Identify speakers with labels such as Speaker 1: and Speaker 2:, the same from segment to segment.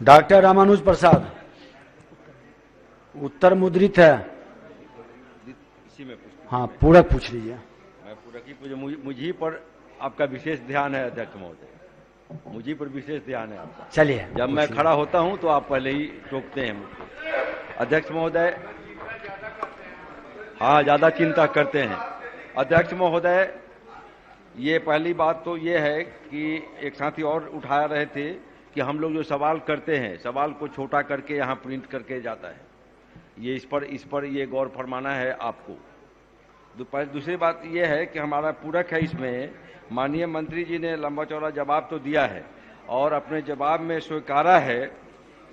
Speaker 1: Doctor Ramanuj प्रसाद, उत्तर मुद्रित है।
Speaker 2: इसी में
Speaker 1: हाँ, पूरक पूछ लीजिए।
Speaker 2: मैं पूरक ही पूछ, मुझी पर आपका विशेष ध्यान है अध्यक्ष महोदय, मुझी पर विशेष ध्यान है आपका।
Speaker 1: चलिए,
Speaker 2: जब मैं खड़ा होता हूं तो आप पहले ही टोकते हैं मुझको। अध्यक्ष महोदय, हाँ, ज्यादा चिंता करते हैं। अध्यक्ष महोदय, ये पहली बात तो ये है कि एक साथी और उठा रहे थे कि हम लोग जो सवाल करते हैं, सवाल को छोटा करके यहाँ प्रिंट करके जाता है। ये इस पर ये गौर फरमाना है आपको। दूसरी बात ये है कि हमारा पूरक है, इसमें माननीय मंत्री जी ने लंबा चौड़ा जवाब तो दिया है और अपने जवाब में स्वीकारा है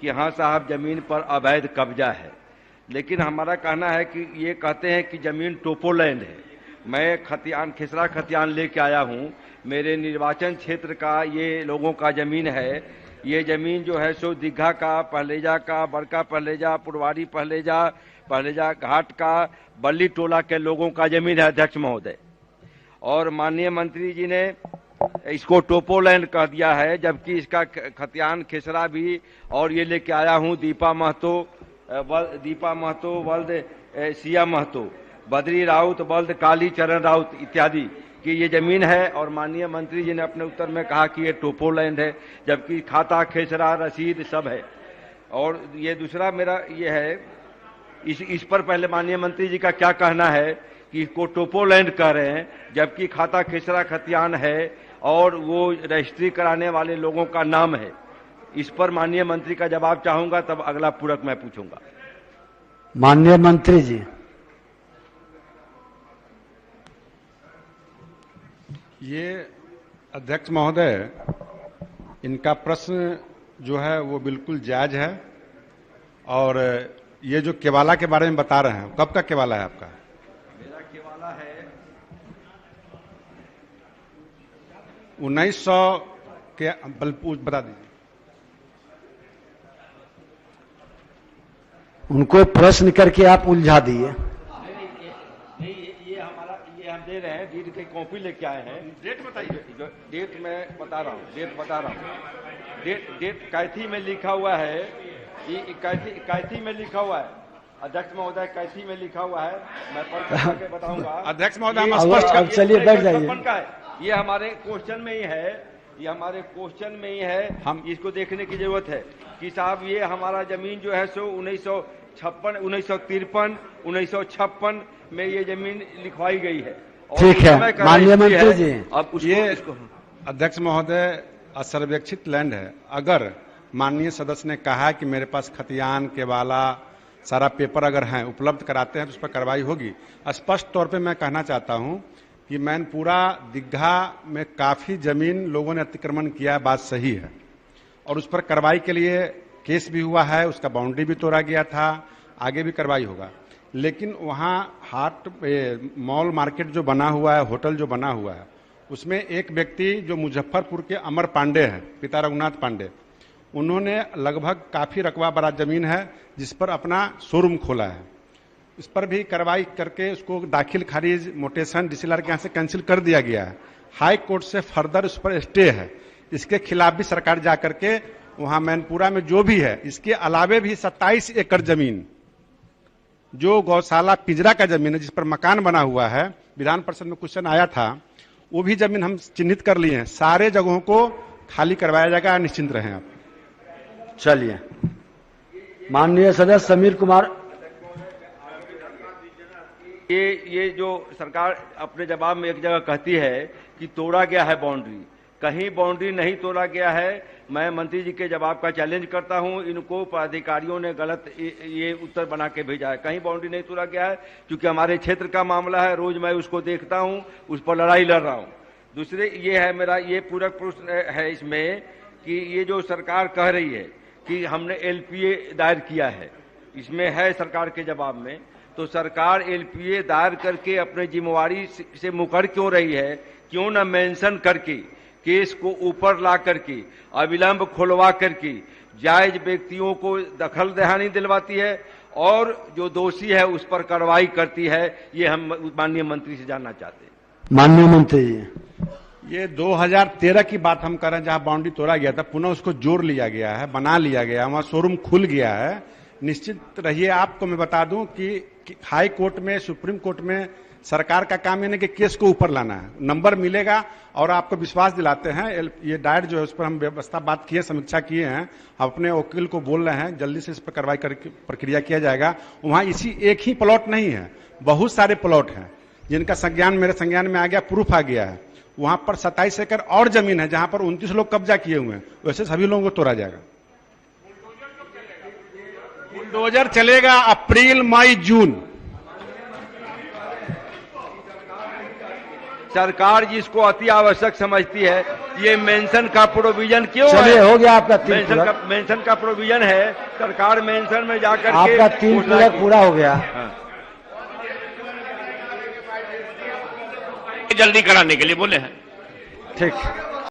Speaker 2: कि हाँ साहब, जमीन पर अवैध कब्जा है। लेकिन हमारा कहना है कि ये कहते हैं कि जमीन टोपोलैंड है। मैं खिसरा खतियान लेके आया हूँ, मेरे निर्वाचन क्षेत्र का ये लोगों का जमीन है। ये जमीन जो है सो दीघा का, पहलेजा का, बड़का पहलेजा, पुरवारी पहलेजा घाट का, बल्ली टोला के लोगों का जमीन है अध्यक्ष महोदय। और माननीय मंत्री जी ने इसको टोपोलैंड कह दिया है, जबकि इसका खतियान खिसरा भी और ये लेके आया हूँ दीपा महतो वल्द सिया महतो, बद्री राउत वल्द काली चरण राउत इत्यादि कि ये जमीन है। और माननीय मंत्री जी ने अपने उत्तर में कहा कि ये टोपोलैंड है, जबकि खाता खेसरा रसीद सब है। और ये दूसरा मेरा ये है, इस पर पहले माननीय मंत्री जी का क्या कहना है कि इसको टोपोलैंड कह रहे हैं, जबकि खाता खेसरा खतियान है और वो रजिस्ट्री कराने वाले लोगों का नाम है। इस पर माननीय मंत्री का जवाब चाहूंगा, तब अगला पूरक मैं पूछूंगा।
Speaker 1: माननीय मंत्री जी।
Speaker 3: ये अध्यक्ष महोदय, इनका प्रश्न जो है वो बिल्कुल जायज है। और ये जो केवाला के बारे में बता रहे हैं, कब का केवाला है आपका?
Speaker 2: मेरा केवाला है
Speaker 3: 1900 के, बता दीजिए।
Speaker 1: उनको प्रश्न करके आप उलझा दिए।
Speaker 2: ये हम दे रहे हैं, डेट की कॉपी लेके आए हैं। डेट बताइए। डेट मैं बता रहा हूँ, डेट कैथी में लिखा हुआ है, कैथी में लिखा हुआ है अध्यक्ष महोदय, कैथी में लिखा हुआ है। मैं पढ़ करके बताऊंगा
Speaker 3: अध्यक्ष महोदय, हम स्पष्ट
Speaker 1: अब चलिए बैठ जाइए।
Speaker 2: ये हमारे क्वेश्चन में ही है, ये हमारे क्वेश्चन में ही है। हम इसको देखने की जरूरत है कि साहब ये हमारा जमीन जो है सो 1953, 1956 में ये जमीन लिखवाई गई है।
Speaker 1: ठीक है माननीय मंत्री जी।
Speaker 2: अब
Speaker 3: ये अध्यक्ष महोदय, असर्वेक्षित लैंड है। अगर माननीय सदस्य ने कहा कि मेरे पास खतियान केवाला सारा पेपर अगर हैं, उपलब्ध कराते हैं तो उस पर कार्रवाई होगी। स्पष्ट तौर पे मैं कहना चाहता हूं कि मैनपुरा दीघा में काफी जमीन लोगों ने अतिक्रमण किया है, बात सही है, और उस पर कार्रवाई के लिए केस भी हुआ है, उसका बाउंड्री भी तोड़ा गया था, आगे भी कार्रवाई होगा। लेकिन वहाँ मॉल मार्केट जो बना हुआ है, होटल जो बना हुआ है, उसमें एक व्यक्ति जो मुजफ्फरपुर के अमर पांडे हैं, पिता रघुनाथ पांडे, उन्होंने लगभग काफी रकबा बड़ा जमीन है जिस पर अपना शोरूम खोला है। इस पर भी कार्रवाई करके उसको दाखिल खारिज मोटेशन डीसीएलआर के यहाँ से कैंसिल कर दिया गया है। हाई कोर्ट से फर्दर उस पर स्टे है। इसके खिलाफ भी सरकार जाकर के वहां मैनपुरा में जो भी है, इसके अलावे भी 27 एकड़ जमीन जो गौशाला पिंजरा का जमीन है, जिस पर मकान बना हुआ है, विधान परिषद में क्वेश्चन आया था, वो भी जमीन हम चिन्हित कर लिए हैं। सारे जगहों को खाली करवाया जाएगा, निश्चिंत रहें आप।
Speaker 1: चलिए, माननीय सदस्य समीर कुमार।
Speaker 2: ये जो सरकार अपने जवाब में एक जगह कहती है कि तोड़ा गया है बाउंड्री, कहीं बाउंड्री नहीं तोड़ा गया है। मैं मंत्री जी के जवाब का चैलेंज करता हूं, इनको पदाधिकारियों ने गलत ये उत्तर बना के भेजा है। कहीं बाउंड्री नहीं तोड़ा गया है, क्योंकि हमारे क्षेत्र का मामला है, रोज मैं उसको देखता हूं, उस पर लड़ाई लड़ रहा हूं। दूसरे ये है, मेरा ये पूरक प्रश्न है इसमें कि ये जो सरकार कह रही है कि हमने एलपीए दायर किया है, इसमें है सरकार के जवाब में, तो सरकार एलपीए दायर करके अपने जिम्मेवारी से मुकर क्यों रही है? क्यों न मेंशन करके केस को ऊपर ला करके अविलंब खुलवा करके जायज व्यक्तियों को दखल दहानी दिलवाती है और जो दोषी है उस पर कार्रवाई करती है? ये हम माननीय मंत्री से जानना चाहते हैं।
Speaker 1: माननीय मंत्री जी।
Speaker 3: ये 2013 की बात हम कर रहे हैं, जहां बाउंड्री तोड़ा गया था, पुनः उसको जोड़ लिया गया है, बना लिया गया है, वहां शोरूम खुल गया है। निश्चित रहिए, आपको मैं बता दूं कि हाई कोर्ट में, सुप्रीम कोर्ट में सरकार का काम है कि केस को ऊपर लाना है, नंबर मिलेगा और आपको विश्वास दिलाते हैं। ये डायर जो है उस पर हम व्यवस्था बात किए, समीक्षा किए हैं, अपने वकील को बोल रहे हैं जल्दी से इस पर कार्रवाई करके प्रक्रिया किया जाएगा। वहां इसी एक ही प्लॉट नहीं है, बहुत सारे प्लॉट हैं जिनका संज्ञान मेरे संज्ञान में आ गया, प्रूफ आ गया है। वहां पर 27 एकड़ और जमीन है जहां पर 29 लोग कब्जा किए हुए हैं, वैसे सभी लोगों को तोड़ा जाएगा। बुलडोजर चलेगा अप्रैल, मई, जून।
Speaker 2: सरकार जिसको अति आवश्यक समझती है, ये मेंशन का प्रोविजन क्यों है?
Speaker 1: चलिए, हो गया आपका 3 पूरक।
Speaker 2: मेंशन का प्रोविजन है, सरकार मेंशन में जाकर के
Speaker 1: आपका 3 पूरक पूरा हो गया।
Speaker 2: हाँ।
Speaker 4: जल्दी कराने के लिए बोले हैं।
Speaker 1: ठीक।